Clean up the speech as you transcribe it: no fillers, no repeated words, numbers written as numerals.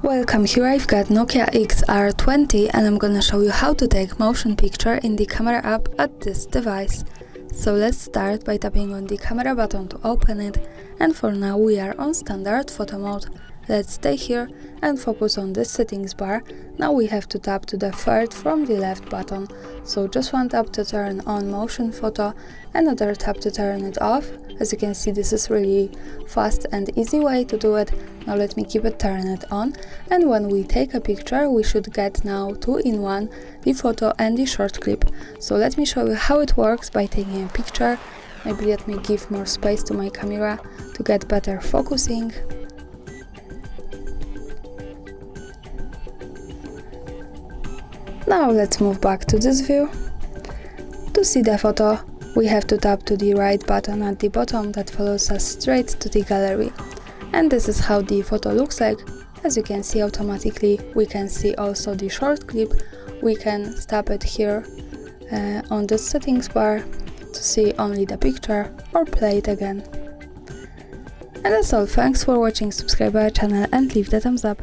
Welcome, here I've got Nokia XR20 and I'm gonna show you how to take motion picture in the camera app at this device. So let's start by tapping on the camera button to open it, and for now we are on standard photo mode. Let's stay here and focus on the settings bar. Now we have to tap to the third from the left button. So just one tap to turn on motion photo, another tap to turn it off. As you can see, this is really fast and easy way to do it. Now let me keep it turn it on, and when we take a picture we should get now 2-in-1, the photo and the short clip. So let me show you how it works by taking a picture. Maybe let me give more space to my camera to get better focusing. Now let's move back to this view. To see the photo, we have to tap to the right button at the bottom that follows us straight to the gallery. And this is how the photo looks like. As you can see, automatically we can see also the short clip. We can stop it here on the settings bar to see only the picture or play it again. And that's all. Thanks for watching, subscribe our channel and leave the thumbs up.